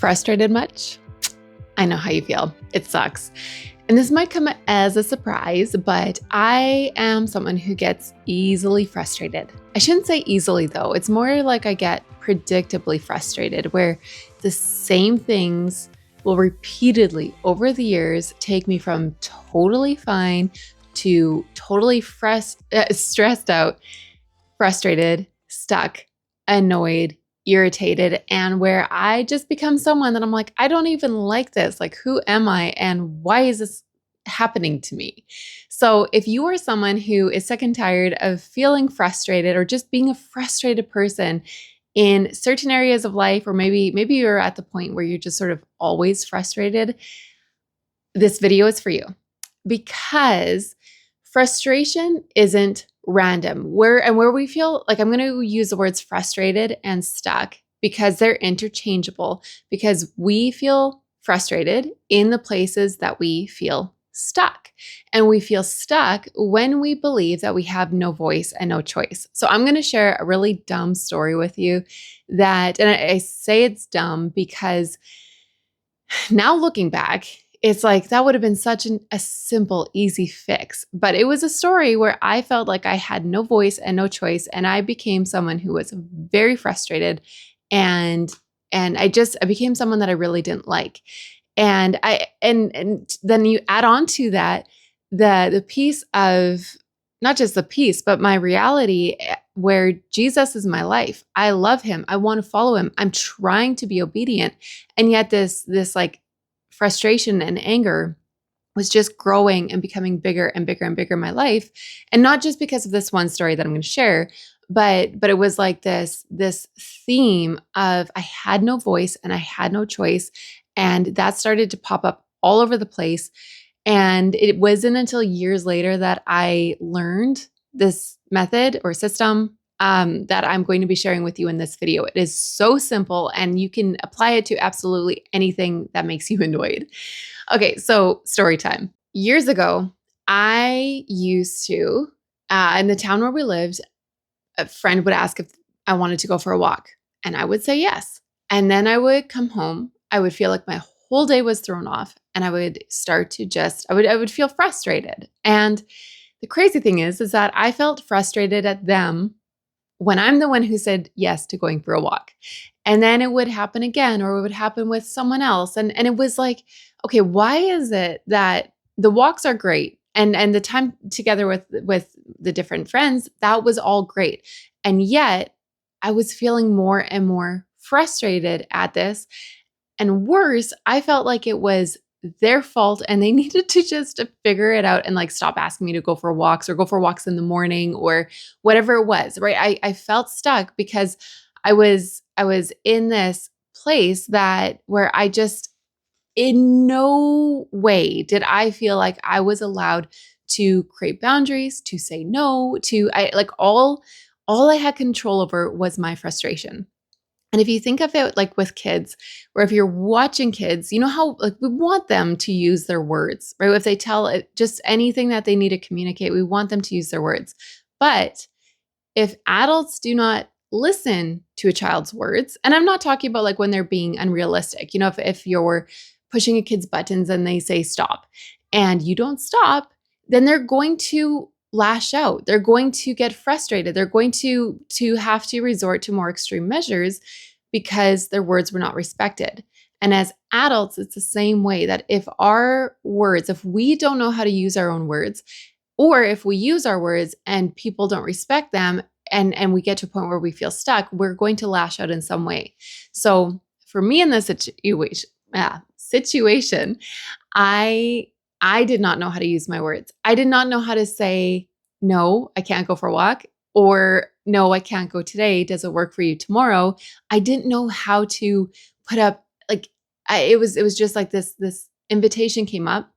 Frustrated much? I know how you feel. It sucks. And this might come as a surprise, but I am someone who gets easily frustrated. I shouldn't say easily though. It's more like I get predictably frustrated, where the same things will repeatedly over the years take me from totally fine to totally stressed out, frustrated, stuck, annoyed, irritated, and where I just become someone that I'm like, I don't even like this. Like, who am I? And why is this happening to me? So if you are someone who is sick and tired of feeling frustrated or just being a frustrated person in certain areas of life, or maybe you're at the point where you're just sort of always frustrated, this video is for you, because frustration isn't random. Where we feel like, I'm going to use the words frustrated and stuck because they're interchangeable, because we feel frustrated in the places that we feel stuck. And we feel stuck when we believe that we have no voice and no choice. So I'm going to share a really dumb story with you and I say it's dumb because now looking back, it's like that would have been such a simple, easy fix. But it was a story where I felt like I had no voice and no choice. And I became someone who was very frustrated. And I became someone that I really didn't like. And then you add on to that the piece of not just the piece, but my reality where Jesus is my life. I love him. I want to follow him. I'm trying to be obedient. And yet this like frustration and anger was just growing and becoming bigger and bigger and bigger in my life. And not just because of this one story that I'm going to share, but it was like this theme of I had no voice and I had no choice. And that started to pop up all over the place. And it wasn't until years later that I learned this method or system that I'm going to be sharing with you in this video. It is so simple and you can apply it to absolutely anything that makes you annoyed. Okay, so story time. Years ago, I used to, in the town where we lived, a friend would ask if I wanted to go for a walk, and I would say yes. And then I would come home. I would feel like my whole day was thrown off, and I would start to I would feel frustrated. And the crazy thing is that I felt frustrated at them when I'm the one who said yes to going for a walk. And then it would happen again, or it would happen with someone else. And it was like, okay, why is it that the walks are great? And the time together with the different friends, that was all great. And yet I was feeling more and more frustrated at this. And worse, I felt like it was their fault and they needed to just figure it out and like stop asking me to go for walks or go for walks in the morning or whatever it was, right? I felt stuck because I was in this place where I just, in no way did I feel like I was allowed to create boundaries, to say no, all I had control over was my frustration. And if you think of it like with kids, or if you're watching kids, you know how like we want them to use their words, right? If they tell it just anything that they need to communicate, we want them to use their words. But if adults do not listen to a child's words, and I'm not talking about like when they're being unrealistic, if you're pushing a kid's buttons and they say stop and you don't stop, then they're going to lash out. They're going to get frustrated. They're going to have to resort to more extreme measures because their words were not respected. And as adults, it's the same way, that if we don't know how to use our own words, or if we use our words and people don't respect them, and we get to a point where we feel stuck, we're going to lash out in some way. So for me in this situation, I did not know how to use my words. I did not know how to say, no, I can't go for a walk, or no, I can't go today. Does it work for you tomorrow? I didn't know how to put up, it was just like this invitation came up,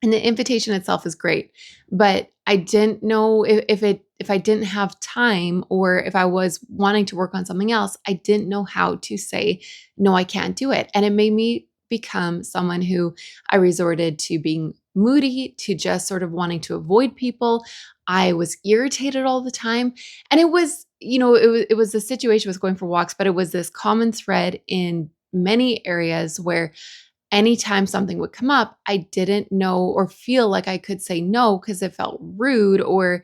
and the invitation itself is great, but I didn't know if I didn't have time, or if I was wanting to work on something else, I didn't know how to say, no, I can't do it. And it made me become someone who I resorted to being moody, to just sort of wanting to avoid people. I was irritated all the time. And it was, the situation was going for walks, but it was this common thread in many areas where anytime something would come up, I didn't know or feel like I could say no because it felt rude, or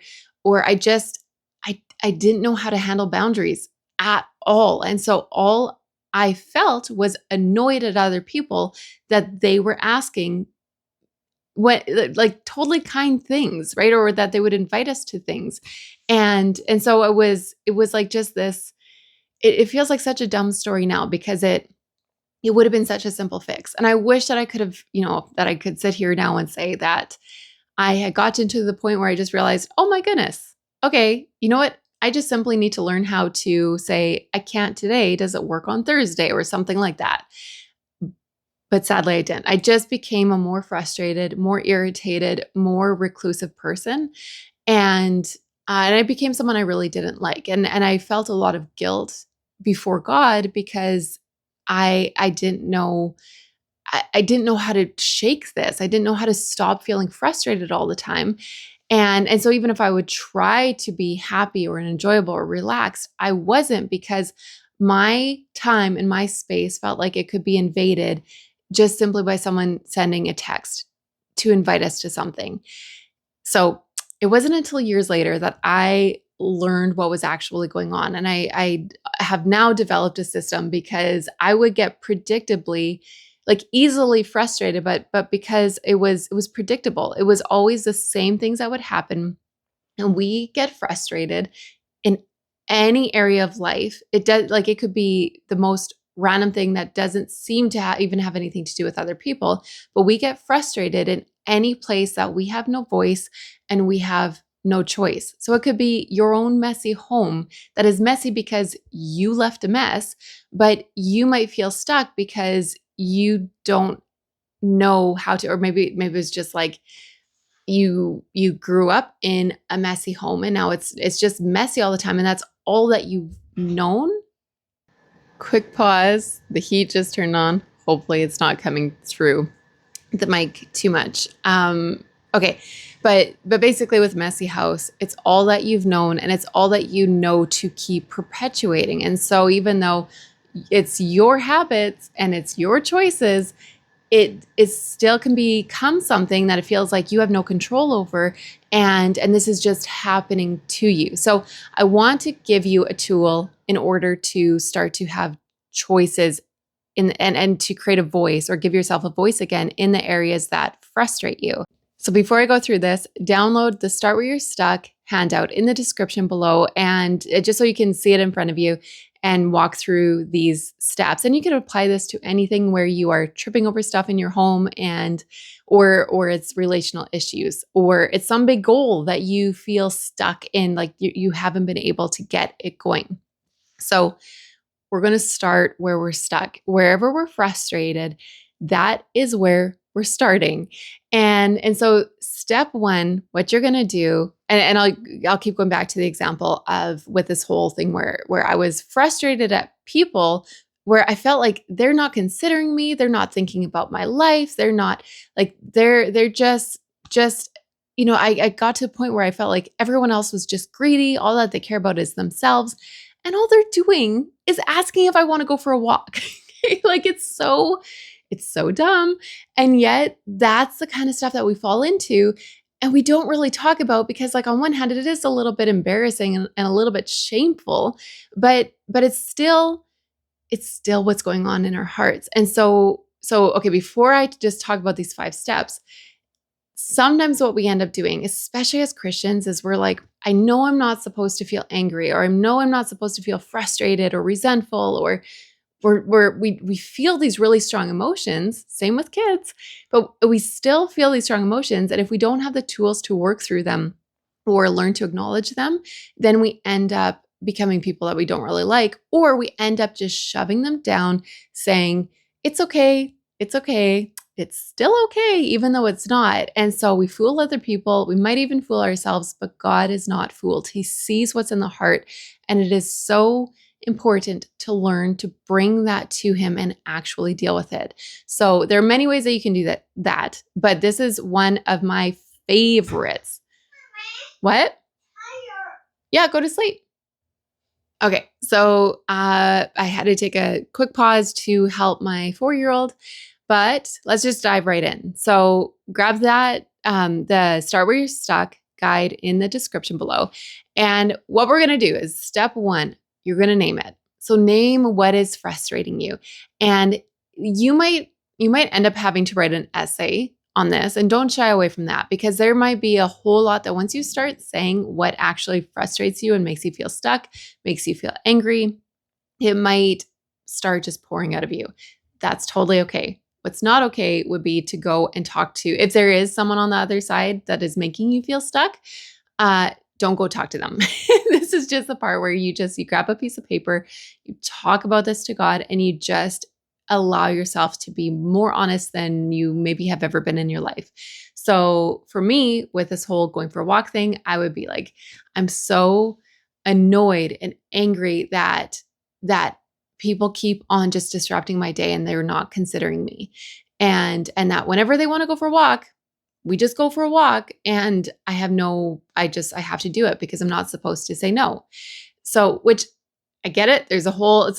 I didn't know how to handle boundaries at all. And so all I felt was annoyed at other people that they were asking what, like, totally kind things, right? Or that they would invite us to things. And so it was like just this, it feels like such a dumb story now because it would have been such a simple fix. And I wish that I could have, that I could sit here now and say that I had gotten to the point where I just realized, oh my goodness, okay, you know what? I just simply need to learn how to say, I can't today. Does it work on Thursday or something like that? But sadly, I didn't. I just became a more frustrated, more irritated, more reclusive person. And I became someone I really didn't like. And I felt a lot of guilt before God because I didn't know I didn't know how to shake this. I didn't know how to stop feeling frustrated all the time. And so even if I would try to be happy or enjoyable or relaxed, I wasn't, because my time and my space felt like it could be invaded just simply by someone sending a text to invite us to something. So it wasn't until years later that I learned what was actually going on. And I have now developed a system because I would get predictably, like, easily frustrated, but because it was predictable. It was always the same things that would happen. And we get frustrated in any area of life. It does, like, it could be the most random thing that doesn't seem to even have anything to do with other people, but we get frustrated in any place that we have no voice and we have no choice. So it could be your own messy home that is messy because you left a mess, but you might feel stuck because you don't know how to, or maybe it's just like you grew up in a messy home and now it's just messy all the time and that's all that you've known. Quick pause. The heat just turned on. Hopefully it's not coming through the mic too much. Okay. But basically with messy house, it's all that you've known and it's all that you know to keep perpetuating. And so even though it's your habits and it's your choices, it still can become something that it feels like you have no control over, and this is just happening to you. So I want to give you a tool in order to start to have choices and to create a voice, or give yourself a voice again in the areas that frustrate you. So before I go through this, download the Start Where You're Stuck handout in the description below, and just so you can see it in front of you and walk through these steps. And you can apply this to anything where you are tripping over stuff in your home, and or it's relational issues, or it's some big goal that you feel stuck in, like you haven't been able to get it going. So we're going to start where we're stuck. Wherever we're frustrated, that is where we're starting. And so step one, what you're going to do, and I'll keep going back to the example of with this whole thing where I was frustrated at people, where I felt like they're not considering me, they're not thinking about my life, they're not, like, they're just I got to a point where I felt like everyone else was just greedy. All that they care about is themselves. And all they're doing is asking if I want to go for a walk. Like, it's so dumb. And yet that's the kind of stuff that we fall into and we don't really talk about, because, like, on one hand, it is a little bit embarrassing and a little bit shameful, but it's still what's going on in our hearts. And so okay, before I just talk about these 5 steps, sometimes what we end up doing, especially as Christians, is we're like, I know I'm not supposed to feel angry, or I know I'm not supposed to feel frustrated or resentful, or we feel these really strong emotions. Same with kids, but we still feel these strong emotions. And if we don't have the tools to work through them or learn to acknowledge them, then we end up becoming people that we don't really like, or we end up just shoving them down, saying, it's okay, it's okay, it's still okay, even though it's not. And so we fool other people. We might even fool ourselves, but God is not fooled. He sees what's in the heart. And it is so important to learn to bring that to him and actually deal with it. So there are many ways that you can do that, but this is one of my favorites. What? Yeah, go to sleep. Okay, so I had to take a quick pause to help my 4-year-old, but let's just dive right in. So grab that the Start Where You're Stuck guide in the description below. And what we're gonna do is step one, you're gonna name it. So name what is frustrating you. And you might you might end up having to write an essay on this, and don't shy away from that because there might be a whole lot that once you start saying what actually frustrates you and makes you feel stuck, makes you feel angry, it might start just pouring out of you. That's totally okay. What's not okay would be to go and talk to, if there is someone on the other side that is making you feel stuck, don't go talk to them. This is just the part where you grab a piece of paper, you talk about this to God, and you just allow yourself to be more honest than you maybe have ever been in your life. So for me, with this whole going for a walk thing, I would be like, I'm so annoyed and angry that people keep on just disrupting my day and they're not considering me. And that whenever they want to go for a walk, we just go for a walk and I have to do it because I'm not supposed to say no. So, which I get it. It's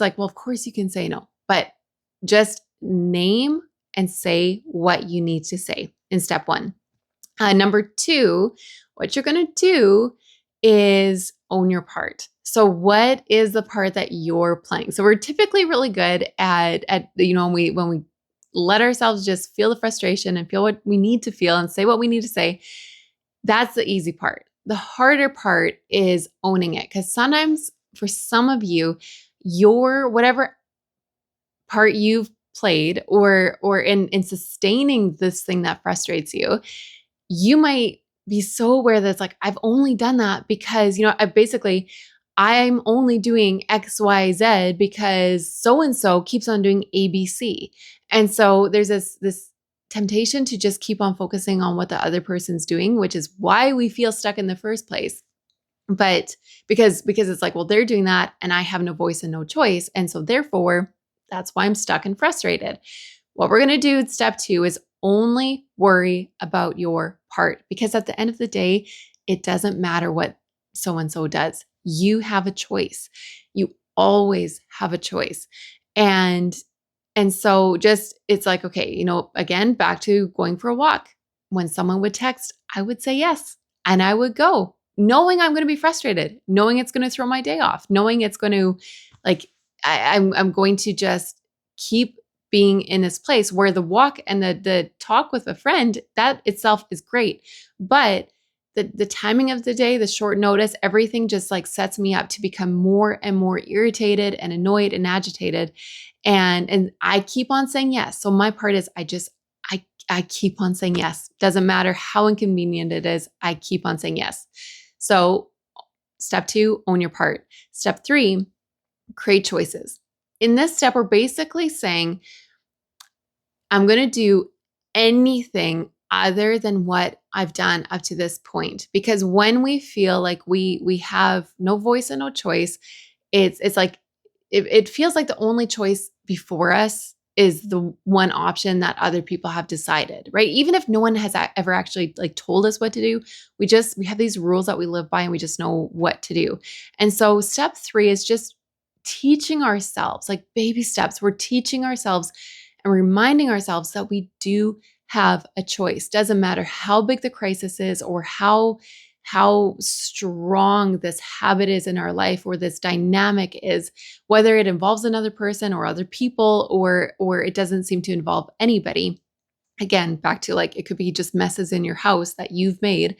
like, well, of course you can say no, but just name and say what you need to say in step one. Number two, what you're going to do is own your part. So what is the part that you're playing? So we're typically really good at when we let ourselves just feel the frustration and feel what we need to feel and say what we need to say. That's the easy part. The harder part is owning it, because sometimes for some of you, your whatever part you've played or in sustaining this thing that frustrates you, you might be so aware that it's like, I've only done that because, I'm only doing XYZ because so and so keeps on doing ABC. And so there's this temptation to just keep on focusing on what the other person's doing, which is why we feel stuck in the first place. But because it's like, well, they're doing that and I have no voice and no choice. And so therefore, that's why I'm stuck and frustrated. What we're going to do in step two is only worry about your part, because at the end of the day, it doesn't matter what so and so does. You have a choice. You always have a choice. And so just it's like, okay, again, back to going for a walk. When someone would text, I would say yes, and I would go, knowing I'm going to be frustrated, knowing it's going to throw my day off, knowing it's going to like I'm going to just keep being in this place where the walk and the talk with a friend, that itself is great. But the timing of the day, the short notice, everything just like sets me up to become more and more irritated and annoyed and agitated. And I keep on saying yes. So my part is I keep on saying yes. Doesn't matter how inconvenient it is, I keep on saying yes. So step two, own your part. Step three, create choices. In this step, we're basically saying, I'm going to do anything other than what I've done up to this point. Because when we feel like we have no voice and no choice, it's like it feels like the only choice before us is the one option that other people have decided, right? Even if no one has ever actually like told us what to do, we have these rules that we live by and we just know what to do. And so step three is just teaching ourselves, like baby steps. We're teaching ourselves and reminding ourselves that we do have a choice. Doesn't matter how big the crisis is or how strong this habit is in our life or this dynamic is, whether it involves another person or other people or it doesn't seem to involve anybody. Again, back to like, it could be just messes in your house that you've made.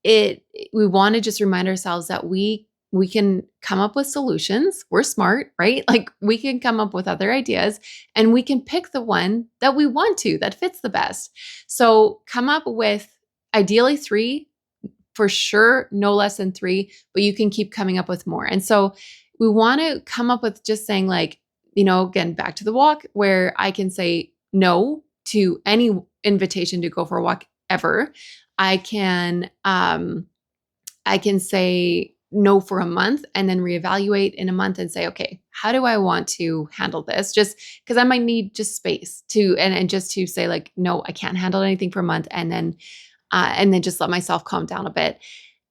We want to just remind ourselves that we can come up with solutions. We're smart, right? Like we can come up with other ideas and we can pick the one that we want to, that fits the best. So come up with ideally 3, for sure, no less than 3, but you can keep coming up with more. And so we want to come up with just saying like, again, back to the walk, where I can say no to any invitation to go for a walk ever. I can say no for a month and then reevaluate in a month and say, okay, how do I want to handle this? Just because I might need just space to, and just to say like, no, I can't handle anything for a month. And then just let myself calm down a bit.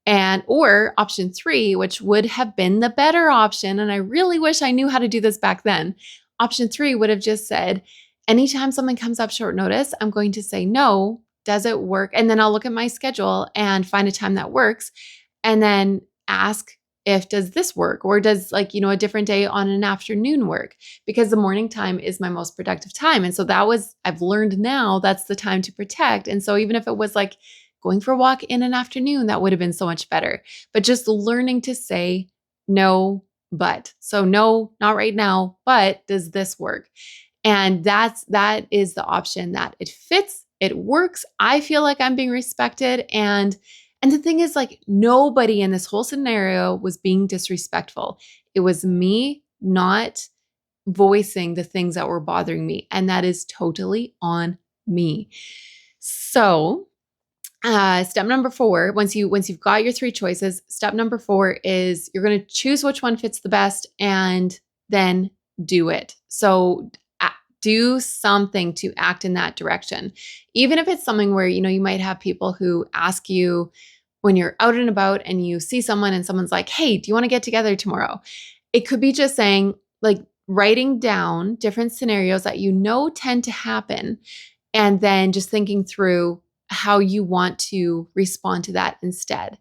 And or option 3, which would have been the better option, and I really wish I knew how to do this back then. Option 3 would have just said, anytime something comes up short notice, I'm going to say no. Does it work? And then I'll look at my schedule and find a time that works and then ask if does this work or does a different day on an afternoon work, because the morning time is my most productive time. And so I've learned now that's the time to protect. And so even if it was like going for a walk in an afternoon, that would have been so much better. But just learning to say no, but. So no, not right now, but does this work? And that is the option that it fits, it works. I feel like I'm being respected. And the thing is, like, nobody in this whole scenario was being disrespectful. It was me not voicing the things that were bothering me. And that is totally on me. So step number 4, once you've got your 3 choices, step number 4 is you're going to choose which one fits the best and then do it. So do something to act in that direction. Even if it's something where, you might have people who ask you when you're out and about and you see someone and someone's like, hey, do you want to get together tomorrow? It could be just saying, like, writing down different scenarios that tend to happen, and then just thinking through how you want to respond to that instead.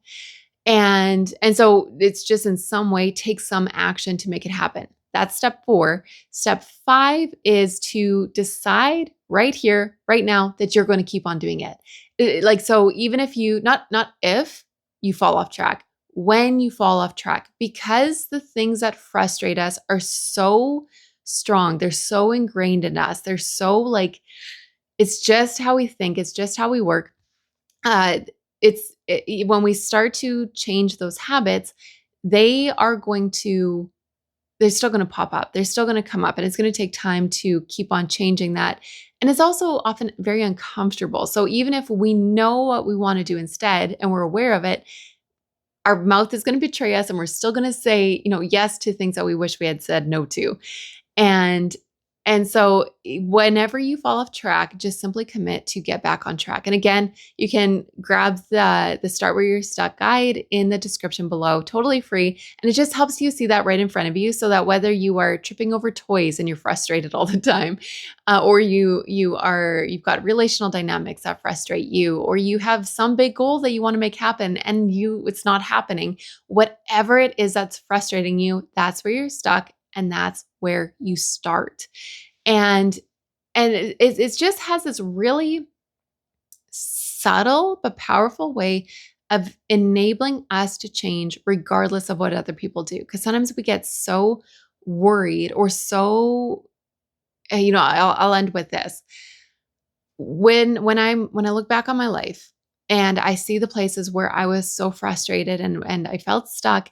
And so it's just in some way take some action to make it happen. That's step 4. Step 5 is to decide right here, right now, that you're going to keep on doing it. So even if not if you fall off track, when you fall off track, because the things that frustrate us are so strong, they're so ingrained in us, they're so it's just how we think, it's just how we work. When we start to change those habits, they're still going to pop up. They're still going to come up, and it's going to take time to keep on changing that. And it's also often very uncomfortable. So even if we know what we want to do instead and we're aware of it, our mouth is going to betray us, and we're still going to say, yes to things that we wish we had said no to. And so whenever you fall off track, just simply commit to get back on track. And again, you can grab the Start Where You're Stuck guide in the description below, totally free. And it just helps you see that right in front of you, so that whether you are tripping over toys and you're frustrated all the time, or you've got relational dynamics that frustrate you, or you have some big goal that you want to make happen and it's not happening, whatever it is that's frustrating you, that's where you're stuck. And that's where you start. And it just has this really subtle but powerful way of enabling us to change regardless of what other people do. Because sometimes we get so worried or so, I'll end with this. When I look back on my life and I see the places where I was so frustrated and I felt stuck,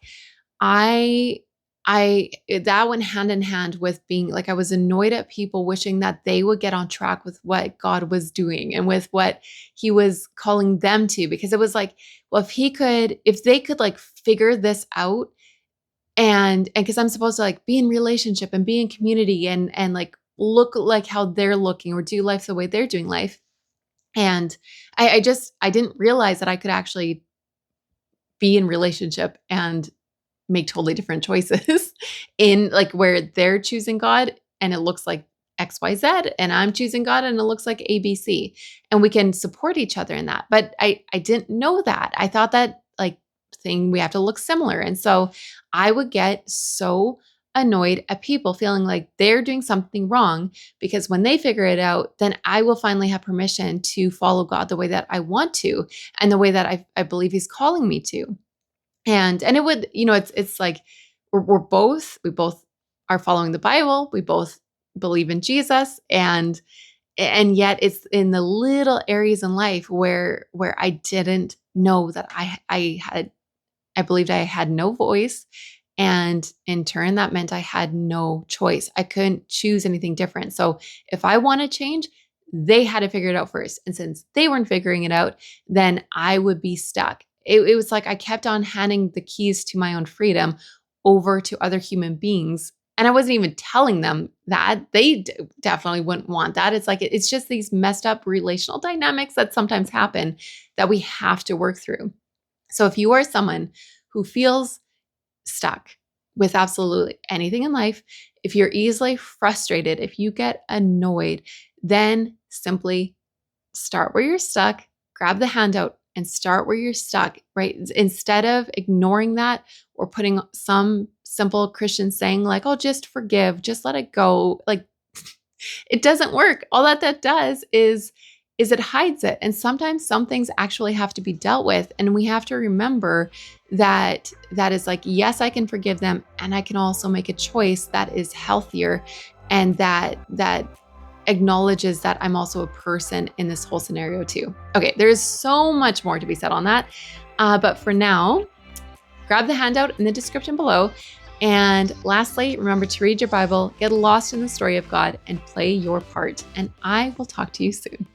that went hand in hand with being like, I was annoyed at people wishing that they would get on track with what God was doing and with what he was calling them to, because it was like, well, if they could like figure this out, and because I'm supposed to like be in relationship and be in community and like look like how they're looking or do life the way they're doing life. And I didn't realize that I could actually be in relationship and make totally different choices in like where they're choosing God and it looks like XYZ, and I'm choosing God and it looks like ABC, and we can support each other in that. But I didn't know that. I thought that we have to look similar. And so I would get so annoyed at people feeling like they're doing something wrong, because when they figure it out, then I will finally have permission to follow God the way that I want to and the way that I believe he's calling me to. And it would, it's like we both are following the Bible. We both believe in Jesus, and yet it's in the little areas in life where I didn't know that I believed I had no voice. And in turn, that meant I had no choice. I couldn't choose anything different. So if I want to change, they had to figure it out first. And since they weren't figuring it out, then I would be stuck. It was like I kept on handing the keys to my own freedom over to other human beings. And I wasn't even telling them that. They definitely wouldn't want that. It's like, it's just these messed up relational dynamics that sometimes happen that we have to work through. So if you are someone who feels stuck with absolutely anything in life, if you're easily frustrated, if you get annoyed, then simply start where you're stuck, grab the handout and start where you're stuck, right? Instead of ignoring that or putting some simple Christian saying like, oh, just forgive, just let it go. Like it doesn't work. All that does is it hides it. And sometimes some things actually have to be dealt with. And we have to remember that that is like, yes, I can forgive them. And I can also make a choice that is healthier and that acknowledges that I'm also a person in this whole scenario too. Okay, there is so much more to be said on that. But for now, grab the handout in the description below. And lastly, remember to read your Bible, get lost in the story of God, and play your part. And I will talk to you soon.